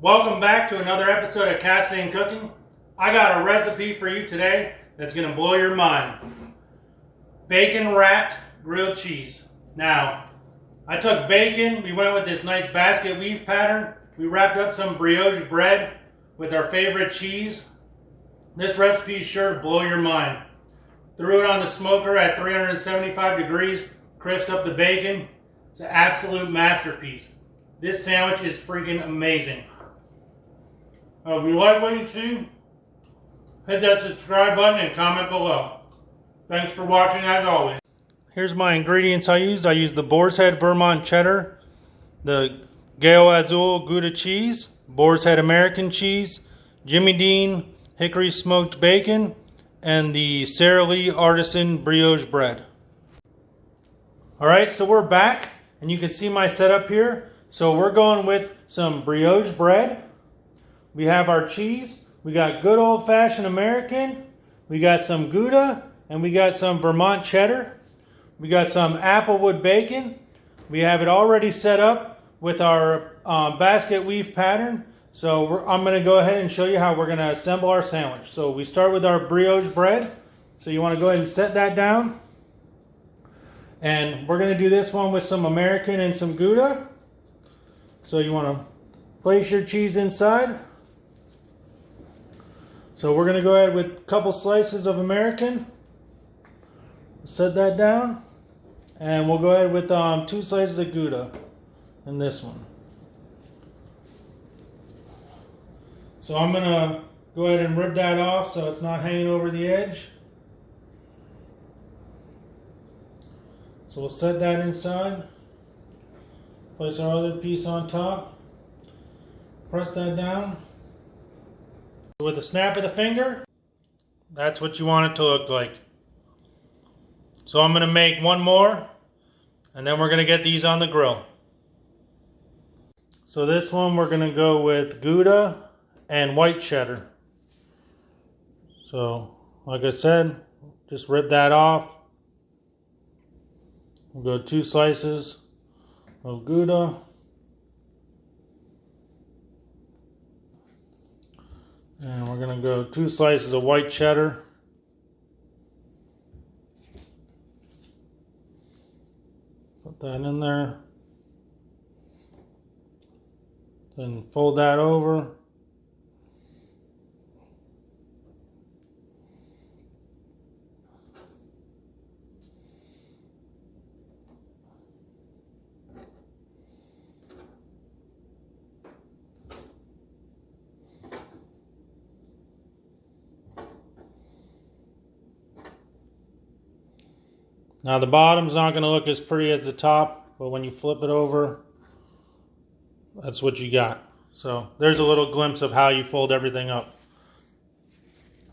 Welcome back to another episode of Casting Cooking. I got a recipe for you today that's going to blow your mind. Bacon wrapped grilled cheese. Now, I took bacon, we went with this nice basket weave pattern. We wrapped up some brioche bread with our favorite cheese. This recipe is sure to blow your mind. Threw it on the smoker at 375 degrees, crisped up the bacon. It's an absolute masterpiece. This sandwich is freaking amazing. If you like what you see, hit that subscribe button and comment below. Thanks for watching as always. Here's my ingredients I used. I used the Boar's Head Vermont cheddar, the Gale Azul Gouda cheese, Boar's Head American cheese, Jimmy Dean hickory smoked bacon, and the Sara Lee artisan brioche bread. Alright, so we're back and you can see my setup here. So we're going with some brioche bread. We have our cheese, we got good old-fashioned American, we got some Gouda, and we got some Vermont cheddar. We got some applewood bacon. We have it already set up with our basket weave pattern. So I'm going to go ahead and show you how we're going to assemble our sandwich. So we start with our brioche bread. So you want to go ahead and set that down. And we're going to do this one with some American and some Gouda. So you want to place your cheese inside. So we're going to go ahead with a couple slices of American. Set that down. And we'll go ahead with 2 slices of Gouda in this one. So I'm going to go ahead and rip that off so it's not hanging over the edge. So we'll set that inside. Place our other piece on top. Press that down. With a snap of the finger, that's what you want it to look like. So I'm going to make one more, and then we're going to get these on the grill. So this one we're going to go with Gouda and white cheddar. So like I said, just rip that off. We'll go 2 slices of Gouda. And we're going to go 2 slices of white cheddar. Put that in there. Then fold that over. Now the bottom's not going to look as pretty as the top, but when you flip it over, that's what you got. So there's a little glimpse of how you fold everything up.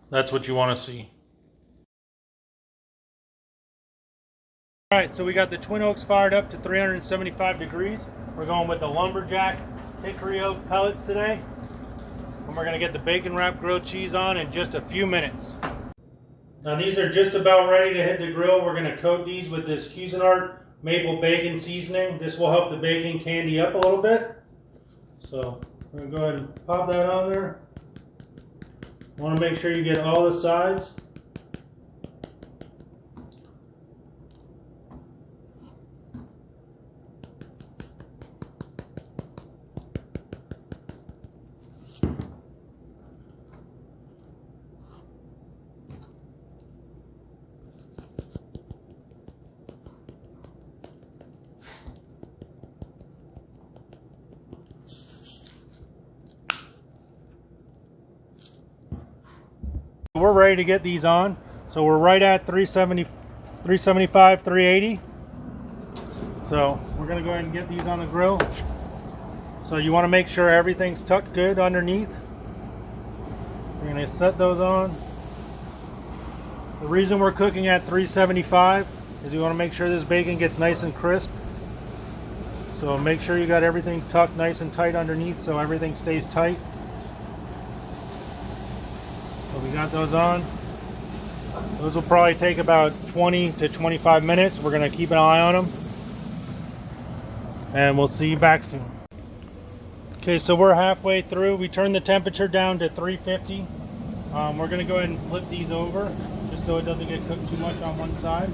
That's what you want to see. Alright, so we got the Twin Oaks fired up to 375 degrees. We're going with the Lumberjack hickory oak pellets today. And we're going to get the bacon wrapped grilled cheese on in just a few minutes. Now these are just about ready to hit the grill. We're going to coat these with this Cuisinart maple bacon seasoning. This will help the bacon candy up a little bit. So I'm going to go ahead and pop that on there. Want to make sure you get all the sides. We're ready to get these on. So we're right at 375, 380. So we're going to go ahead and get these on the grill. So you want to make sure everything's tucked good underneath. We're going to set those on. The reason we're cooking at 375 is we want to make sure this bacon gets nice and crisp. So make sure you got everything tucked nice and tight underneath so everything stays tight. So we got those on. Those will probably take about 20 to 25 minutes. We're going to keep an eye on them. And we'll see you back soon. Okay, so we're halfway through. We turned the temperature down to 350. We're going to go ahead and flip these over just so it doesn't get cooked too much on one side.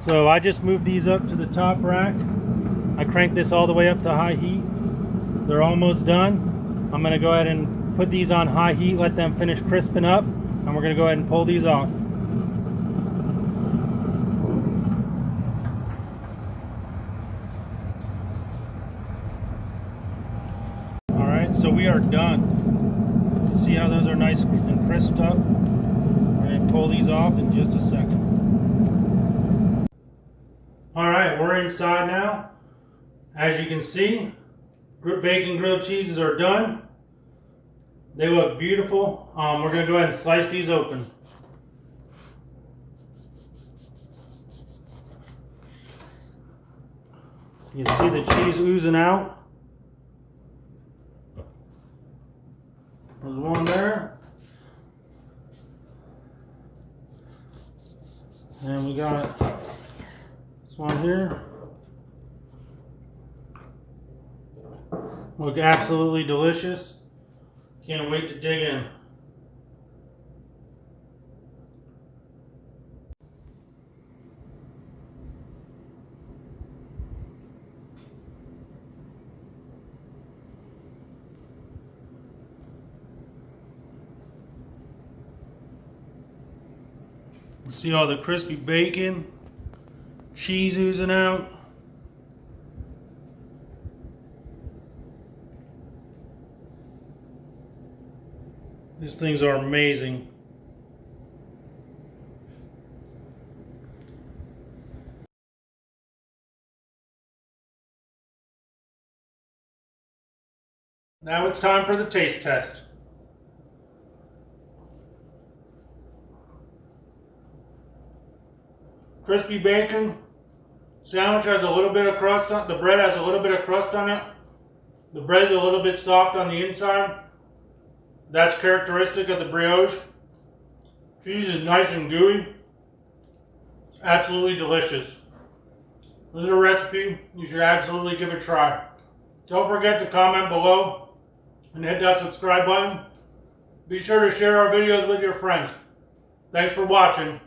So I just moved these up to the top rack. I cranked this all the way up to high heat. They're almost done. I'm going to go ahead and put these on high heat, let them finish crisping up, and we're going to go ahead and pull these off. Alright, so we are done. See how those are nice and crisped up? We're going to pull these off in just a second. Alright, we're inside now. As you can see, bacon grilled cheeses are done. They look beautiful. We're going to go ahead and slice these open. You can see the cheese oozing out. There's one there. And we got this one here. Look absolutely delicious. Can't wait to dig in. See all the crispy bacon, cheese oozing out. These things are amazing. Now it's time for the taste test. Crispy bacon. Sandwich has a little bit of crust on it. The bread has a little bit of crust on it. The bread's a little bit soft on the inside. That's characteristic of the brioche. Cheese is nice and gooey. It's absolutely delicious. This is a recipe you should absolutely give a try. Don't forget to comment below and hit that subscribe button. Be sure to share our videos with your friends. Thanks for watching.